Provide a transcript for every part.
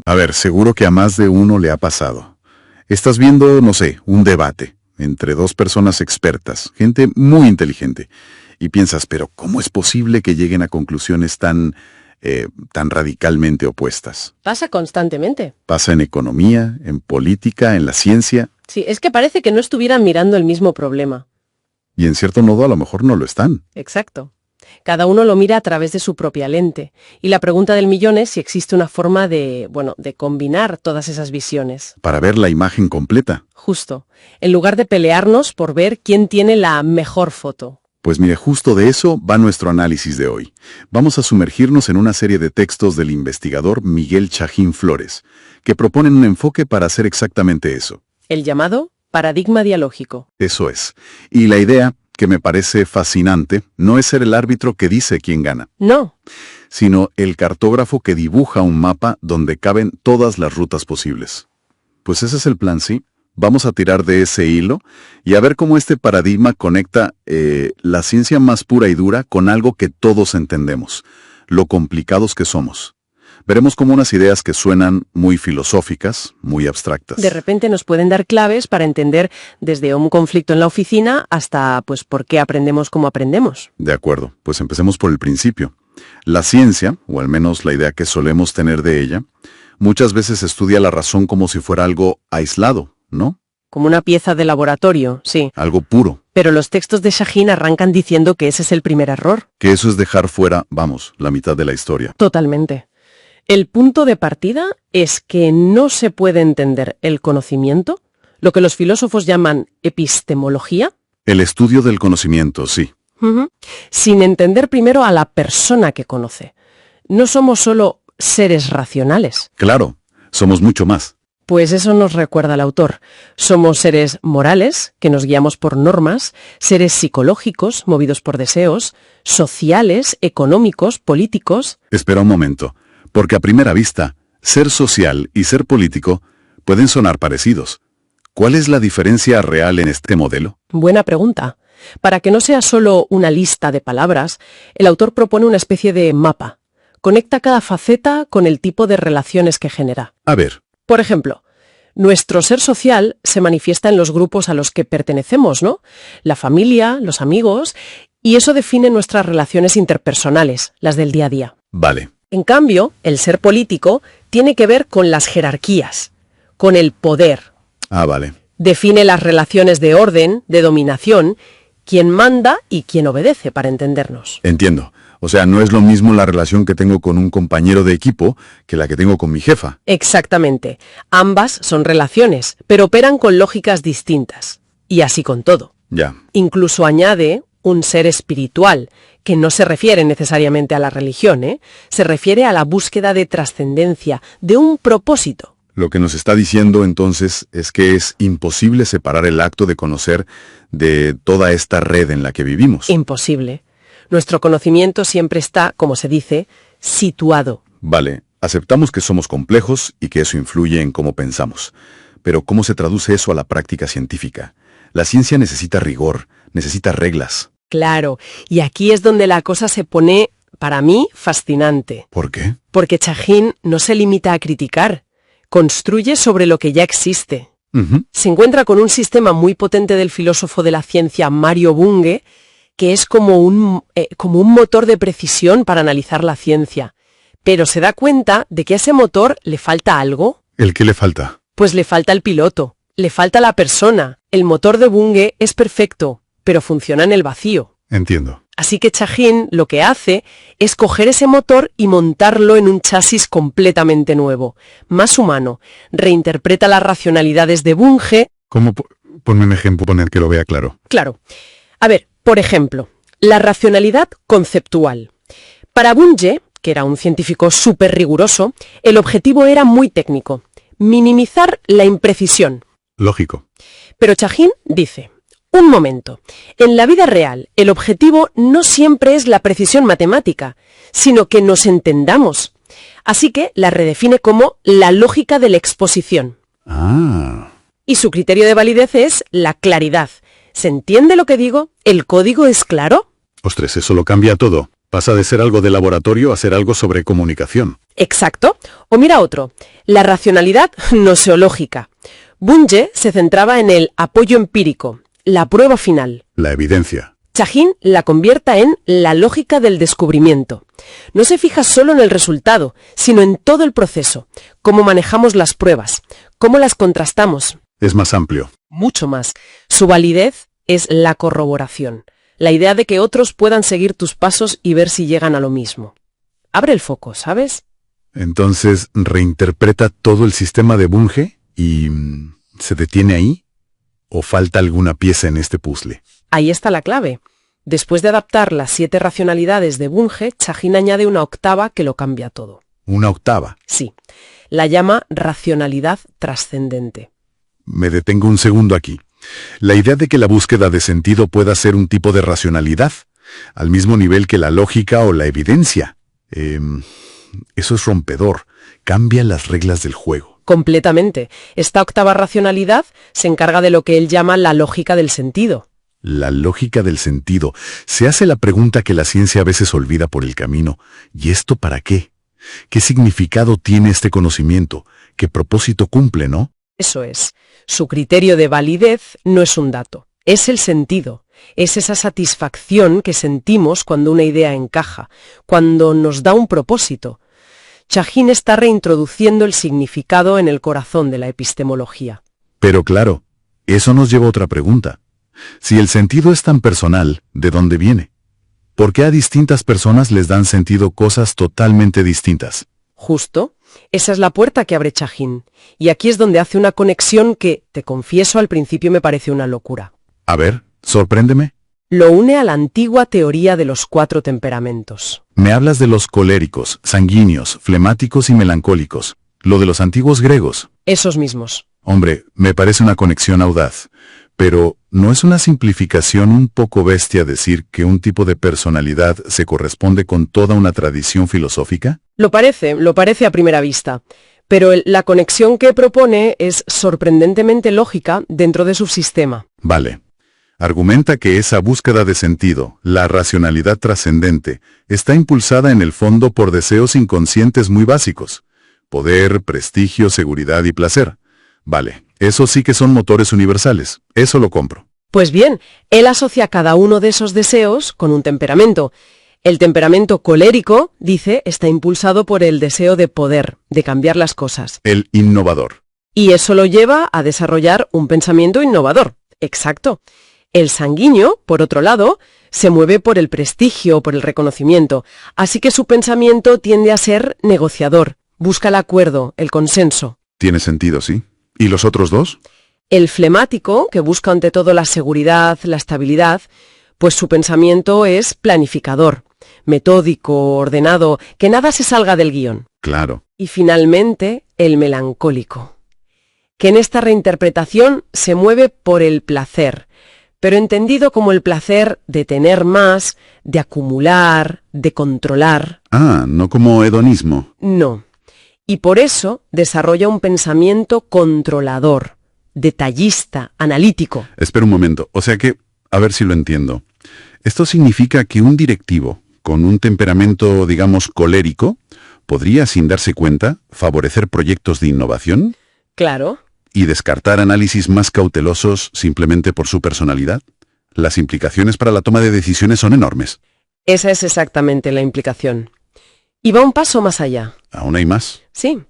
A ver, seguro que a más de uno le ha pasado. Estás viendo, no sé, un debate entre dos personas expertas, gente muy inteligente, y piensas, pero ¿cómo es posible que lleguen a conclusiones tan radicalmente opuestas? Pasa constantemente. Pasa en economía, en política, en la ciencia. Sí, es que parece que no estuvieran mirando el mismo problema. Y en cierto modo a lo mejor no lo están. Exacto. Cada uno lo mira a través de su propia lente. Y la pregunta del millón es si existe una forma de combinar todas esas visiones. Para ver la imagen completa. Justo. En lugar de pelearnos por ver quién tiene la mejor foto. Pues mire, justo de eso va nuestro análisis de hoy. Vamos a sumergirnos en una serie de textos del investigador Miguel Chahín Flores, que proponen un enfoque para hacer exactamente eso. El llamado paradigma dialógico. Eso es. Y la idea, que me parece fascinante, no es ser el árbitro que dice quién gana. No. Sino el cartógrafo que dibuja un mapa donde caben todas las rutas posibles. Pues ese es el plan, ¿sí? Vamos a tirar de ese hilo y a ver cómo este paradigma conecta la ciencia más pura y dura con algo que todos entendemos, lo complicados que somos. Veremos cómo unas ideas que suenan muy filosóficas, muy abstractas. De repente nos pueden dar claves para entender desde un conflicto en la oficina hasta, por qué aprendemos como aprendemos. De acuerdo, pues empecemos por el principio. La ciencia, o al menos la idea que solemos tener de ella, muchas veces estudia la razón como si fuera algo aislado, ¿no? Como una pieza de laboratorio, sí. Algo puro. Pero los textos de Chahín arrancan diciendo que ese es el primer error. Que eso es dejar fuera, la mitad de la historia. Totalmente. El punto de partida es que no se puede entender el conocimiento, lo que los filósofos llaman epistemología. El estudio del conocimiento, sí. Sin entender primero a la persona que conoce. No somos solo seres racionales. Claro, somos mucho más. Pues eso nos recuerda el autor. Somos seres morales, que nos guiamos por normas, seres psicológicos, movidos por deseos, sociales, económicos, políticos. Espera un momento, porque a primera vista, ser social y ser político pueden sonar parecidos. ¿Cuál es la diferencia real en este modelo? Buena pregunta. Para que no sea solo una lista de palabras, el autor propone una especie de mapa. Conecta cada faceta con el tipo de relaciones que genera. A ver. Por ejemplo, nuestro ser social se manifiesta en los grupos a los que pertenecemos, ¿no? La familia, los amigos, y eso define nuestras relaciones interpersonales, las del día a día. Vale. En cambio, el ser político tiene que ver con las jerarquías, con el poder. Ah, vale. Define las relaciones de orden, de dominación, quién manda y quién obedece, para entendernos. Entiendo. O sea, no es lo mismo la relación que tengo con un compañero de equipo que la que tengo con mi jefa. Exactamente. Ambas son relaciones, pero operan con lógicas distintas. Y así con todo. Ya. Incluso añade un ser espiritual, que no se refiere necesariamente a la religión, se refiere a la búsqueda de trascendencia, de un propósito. Lo que nos está diciendo entonces es que es imposible separar el acto de conocer de toda esta red en la que vivimos. Imposible. Nuestro conocimiento siempre está, como se dice, situado. Vale, aceptamos que somos complejos y que eso influye en cómo pensamos. Pero ¿cómo se traduce eso a la práctica científica? La ciencia necesita rigor, necesita reglas. Claro, y aquí es donde la cosa se pone, para mí, fascinante. ¿Por qué? Porque Chahín no se limita a criticar, construye sobre lo que ya existe. Se encuentra con un sistema muy potente del filósofo de la ciencia Mario Bunge, que es como un motor de precisión para analizar la ciencia. Pero se da cuenta de que a ese motor le falta algo. ¿El qué le falta? Pues le falta el piloto, le falta la persona. El motor de Bunge es perfecto, pero funciona en el vacío. Entiendo. Así que Chahín lo que hace es coger ese motor y montarlo en un chasis completamente nuevo, más humano. Reinterpreta las racionalidades de Bunge. ¿Cómo? Ponme un ejemplo, poner que lo vea claro. Claro. A ver, por ejemplo, la racionalidad conceptual. Para Bunge, que era un científico súper riguroso, el objetivo era muy técnico: minimizar la imprecisión. Lógico. Pero Chahín dice: un momento, en la vida real el objetivo no siempre es la precisión matemática, sino que nos entendamos. Así que la redefine como la lógica de la exposición. Ah. Y su criterio de validez es la claridad. ¿Se entiende lo que digo? ¿El código es claro? Ostres, eso lo cambia todo. Pasa de ser algo de laboratorio a ser algo sobre comunicación. Exacto. O mira otro, la racionalidad noseológica. Bunge se centraba en el apoyo empírico, la prueba final. La evidencia. Chagin la convierta en la lógica del descubrimiento. No se fija solo en el resultado, sino en todo el proceso, cómo manejamos las pruebas, cómo las contrastamos. Es más amplio. Mucho más. Su validez es la corroboración, la idea de que otros puedan seguir tus pasos y ver si llegan a lo mismo. Abre el foco, ¿sabes? Entonces, ¿reinterpreta todo el sistema de Bunge y se detiene ahí? ¿O falta alguna pieza en este puzzle? Ahí está la clave. Después de adaptar las 7 racionalidades de Bunge, Chagin añade una octava que lo cambia todo. ¿Una octava? Sí, la llama racionalidad trascendente. Me detengo un segundo aquí. La idea de que la búsqueda de sentido pueda ser un tipo de racionalidad, al mismo nivel que la lógica o la evidencia. Eso es rompedor. Cambia las reglas del juego. Completamente. Esta octava racionalidad se encarga de lo que él llama la lógica del sentido. La lógica del sentido. Se hace la pregunta que la ciencia a veces olvida por el camino. ¿Y esto para qué? ¿Qué significado tiene este conocimiento? ¿Qué propósito cumple, no? Eso es. Su criterio de validez no es un dato, es el sentido. Es esa satisfacción que sentimos cuando una idea encaja, cuando nos da un propósito. Chagin está reintroduciendo el significado en el corazón de la epistemología. Pero claro, eso nos lleva a otra pregunta. Si el sentido es tan personal, ¿de dónde viene? ¿Por qué a distintas personas les dan sentido cosas totalmente distintas? Justo, esa es la puerta que abre Chagin. Y aquí es donde hace una conexión que, te confieso, al principio me pareció una locura. A ver, sorpréndeme. Lo une a la antigua teoría de los 4 temperamentos. Me hablas de los coléricos, sanguíneos, flemáticos y melancólicos. Lo de los antiguos griegos. Esos mismos. Hombre, me parece una conexión audaz. Pero, ¿no es una simplificación un poco bestia decir que un tipo de personalidad se corresponde con toda una tradición filosófica? Lo parece a primera vista. Pero la conexión que propone es sorprendentemente lógica dentro de su sistema. Vale. Argumenta que esa búsqueda de sentido, la racionalidad trascendente, está impulsada en el fondo por deseos inconscientes muy básicos. Poder, prestigio, seguridad y placer. Vale, eso sí que son motores universales. Eso lo compro. Pues bien, él asocia cada uno de esos deseos con un temperamento. El temperamento colérico, dice, está impulsado por el deseo de poder, de cambiar las cosas. El innovador. Y eso lo lleva a desarrollar un pensamiento innovador. Exacto. El sanguíneo, por otro lado, se mueve por el prestigio, por el reconocimiento, así que su pensamiento tiende a ser negociador, busca el acuerdo, el consenso. Tiene sentido, sí. ¿Y los otros dos? El flemático, que busca ante todo la seguridad, la estabilidad, pues su pensamiento es planificador, metódico, ordenado, que nada se salga del guión. Claro. Y finalmente, el melancólico, que en esta reinterpretación se mueve por el placer, pero entendido como el placer de tener más, de acumular, de controlar. Ah, no como hedonismo. No. Y por eso desarrolla un pensamiento controlador, detallista, analítico. Espera un momento, o sea que, a ver si lo entiendo. ¿Esto significa que un directivo con un temperamento, digamos, colérico, podría, sin darse cuenta, favorecer proyectos de innovación? Claro. ¿Y descartar análisis más cautelosos simplemente por su personalidad? Las implicaciones para la toma de decisiones son enormes. Esa es exactamente la implicación. Y va un paso más allá. ¿Aún hay más? Sí.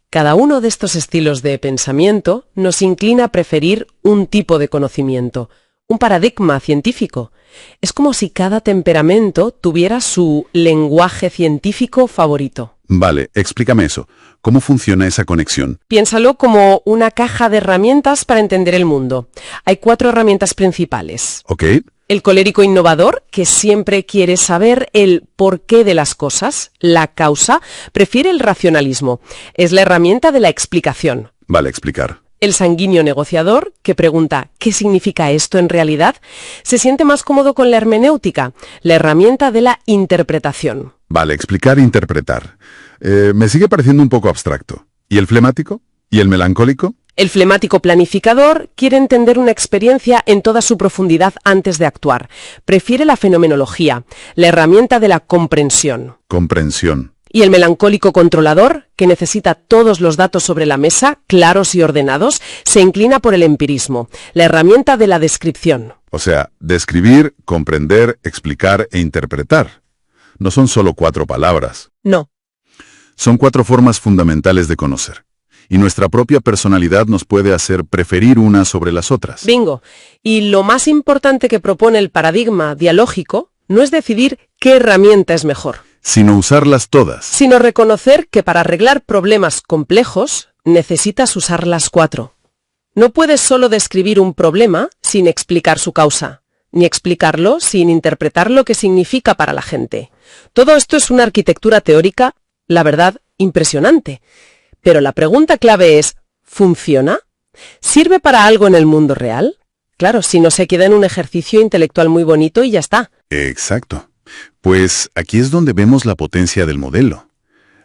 Cada uno de estos estilos de pensamiento nos inclina a preferir un tipo de conocimiento, un paradigma científico. Es como si cada temperamento tuviera su lenguaje científico favorito. Vale, explícame eso. ¿Cómo funciona esa conexión? Piénsalo como una caja de herramientas para entender el mundo. Hay 4 herramientas principales. Ok. El colérico innovador, que siempre quiere saber el porqué de las cosas, la causa, prefiere el racionalismo. Es la herramienta de la explicación. Vale, explicar. El sanguíneo negociador, que pregunta ¿qué significa esto en realidad?, se siente más cómodo con la hermenéutica, la herramienta de la interpretación. Vale, explicar e interpretar. Me sigue pareciendo un poco abstracto. ¿Y el flemático? ¿Y el melancólico? El flemático planificador quiere entender una experiencia en toda su profundidad antes de actuar. Prefiere la fenomenología, la herramienta de la comprensión. Comprensión. Y el melancólico controlador, que necesita todos los datos sobre la mesa, claros y ordenados, se inclina por el empirismo, la herramienta de la descripción. O sea, describir, comprender, explicar e interpretar. No son solo 4 palabras. No. Son 4 formas fundamentales de conocer. Y nuestra propia personalidad nos puede hacer preferir una sobre las otras. Bingo. Y lo más importante que propone el paradigma dialógico no es decidir qué herramienta es mejor, Sino usarlas todas. sino reconocer que para arreglar problemas complejos necesitas usar las 4. No puedes solo describir un problema sin explicar su causa, ni explicarlo sin interpretar lo que significa para la gente. Todo esto es una arquitectura teórica, la verdad, impresionante. Pero la pregunta clave es, ¿funciona? ¿Sirve para algo en el mundo real? Claro, si no se queda en un ejercicio intelectual muy bonito y ya está. Exacto. Pues aquí es donde vemos la potencia del modelo.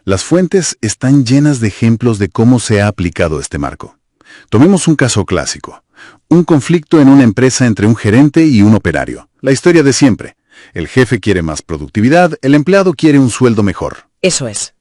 Las fuentes están llenas de ejemplos de cómo se ha aplicado este marco. Tomemos un caso clásico. Un conflicto en una empresa entre un gerente y un operario. La historia de siempre. El jefe quiere más productividad, el empleado quiere un sueldo mejor. Eso es.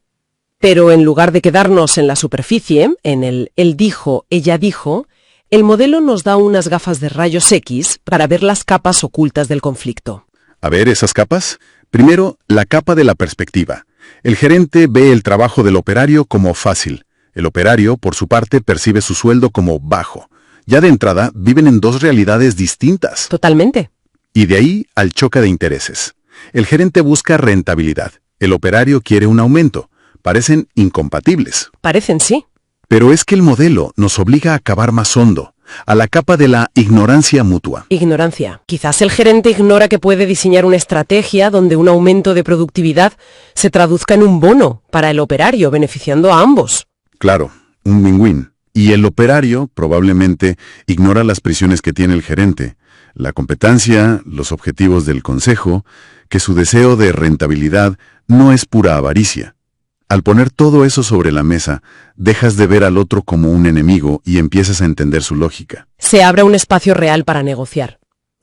Pero en lugar de quedarnos en la superficie, en el él dijo, ella dijo, el modelo nos da unas gafas de rayos X para ver las capas ocultas del conflicto. A ver esas capas. Primero, la capa de la perspectiva. El gerente ve el trabajo del operario como fácil. El operario, por su parte, percibe su sueldo como bajo. Ya de entrada, viven en 2 realidades distintas. Totalmente. Y de ahí al choque de intereses. El gerente busca rentabilidad. El operario quiere un aumento. Parecen incompatibles. Parecen sí. Pero es que el modelo nos obliga a cavar más hondo, a la capa de la ignorancia mutua. Ignorancia. Quizás el gerente ignora que puede diseñar una estrategia donde un aumento de productividad se traduzca en un bono para el operario, beneficiando a ambos. Claro, un win-win. Y el operario probablemente ignora las presiones que tiene el gerente, la competencia, los objetivos del consejo, que su deseo de rentabilidad no es pura avaricia. Al poner todo eso sobre la mesa, dejas de ver al otro como un enemigo y empiezas a entender su lógica. Se abre un espacio real para negociar.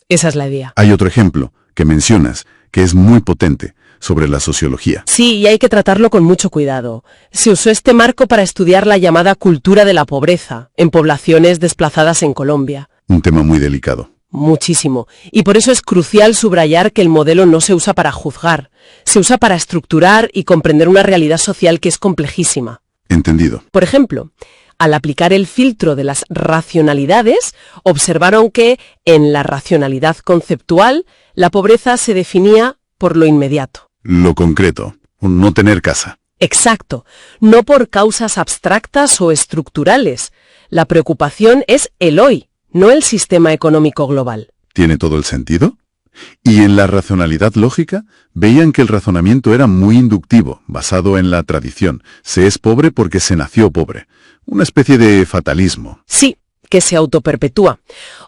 Esa es la idea. Hay otro ejemplo que mencionas, que es muy potente, sobre la sociología. Sí, y hay que tratarlo con mucho cuidado. Se usó este marco para estudiar la llamada cultura de la pobreza en poblaciones desplazadas en Colombia. Un tema muy delicado. Muchísimo. Y por eso es crucial subrayar que el modelo no se usa para juzgar, se usa para estructurar y comprender una realidad social que es complejísima. Entendido. Por ejemplo, al aplicar el filtro de las racionalidades, observaron que, en la racionalidad conceptual, la pobreza se definía por lo inmediato. Lo concreto, no tener casa. Exacto, no por causas abstractas o estructurales. La preocupación es el hoy, no el sistema económico global. ¿Tiene todo el sentido? Y en la racionalidad lógica, veían que el razonamiento era muy inductivo, basado en la tradición. Se es pobre porque se nació pobre. Una especie de fatalismo. Sí, que se autoperpetúa.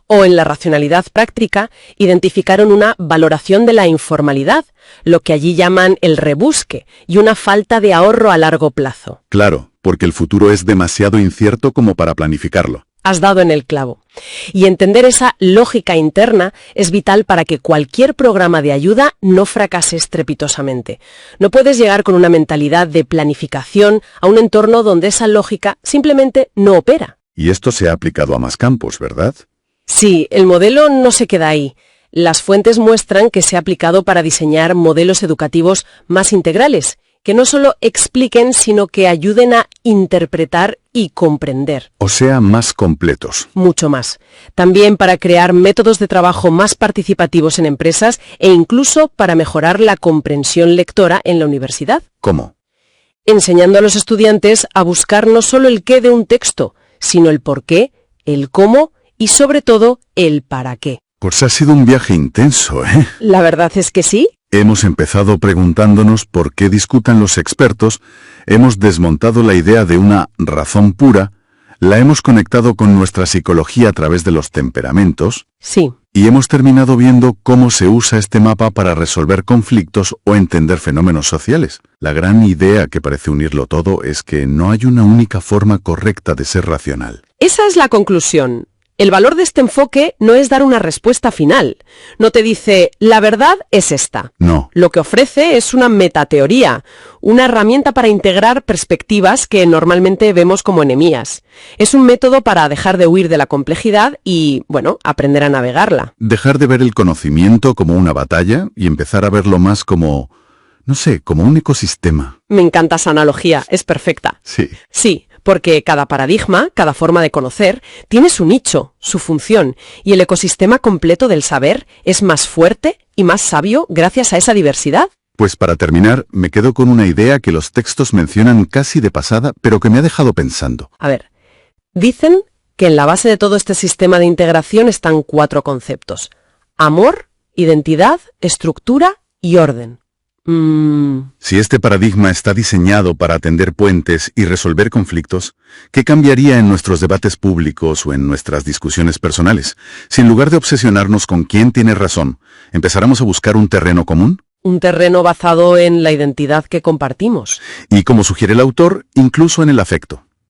O en la racionalidad práctica, identificaron una valoración de la informalidad, lo que allí llaman el rebusque, y una falta de ahorro a largo plazo. Claro, porque el futuro es demasiado incierto como para planificarlo. Has dado en el clavo. Y entender esa lógica interna es vital para que cualquier programa de ayuda no fracase estrepitosamente. No puedes llegar con una mentalidad de planificación a un entorno donde esa lógica simplemente no opera. Y esto se ha aplicado a más campos, ¿verdad? Sí, el modelo no se queda ahí. Las fuentes muestran que se ha aplicado para diseñar modelos educativos más integrales, que no solo expliquen, sino que ayuden a interpretar y comprender. O sea, más completos. Mucho más. También para crear métodos de trabajo más participativos en empresas e incluso para mejorar la comprensión lectora en la universidad. ¿Cómo? Enseñando a los estudiantes a buscar no solo el qué de un texto, sino el por qué, el cómo y sobre todo el para qué. Pues ha sido un viaje intenso, ¿eh? La verdad es que sí. Hemos empezado preguntándonos por qué discutan los expertos, hemos desmontado la idea de una razón pura, la hemos conectado con nuestra psicología a través de los temperamentos, Sí. y hemos terminado viendo cómo se usa este mapa para resolver conflictos o entender fenómenos sociales. La gran idea que parece unirlo todo es que no hay una única forma correcta de ser racional. Esa es la conclusión. El valor de este enfoque no es dar una respuesta final. No te dice, la verdad es esta. No. Lo que ofrece es una metateoría, una herramienta para integrar perspectivas que normalmente vemos como enemías. Es un método para dejar de huir de la complejidad y, bueno, aprender a navegarla. Dejar de ver el conocimiento como una batalla y empezar a verlo más como, no sé, como un ecosistema. Me encanta esa analogía, es perfecta. Sí. Sí, porque cada paradigma, cada forma de conocer, tiene su nicho, su función, y el ecosistema completo del saber es más fuerte y más sabio gracias a esa diversidad. Pues para terminar, me quedo con una idea que los textos mencionan casi de pasada, pero que me ha dejado pensando. A ver, dicen que en la base de todo este sistema de integración están 4 conceptos: amor, identidad, estructura y orden. Si este paradigma está diseñado para atender puentes y resolver conflictos, ¿qué cambiaría en nuestros debates públicos o en nuestras discusiones personales? Si en lugar de obsesionarnos con quién tiene razón, empezáramos a buscar un terreno común. Un terreno basado en la identidad que compartimos. Y como sugiere el autor, incluso en el afecto.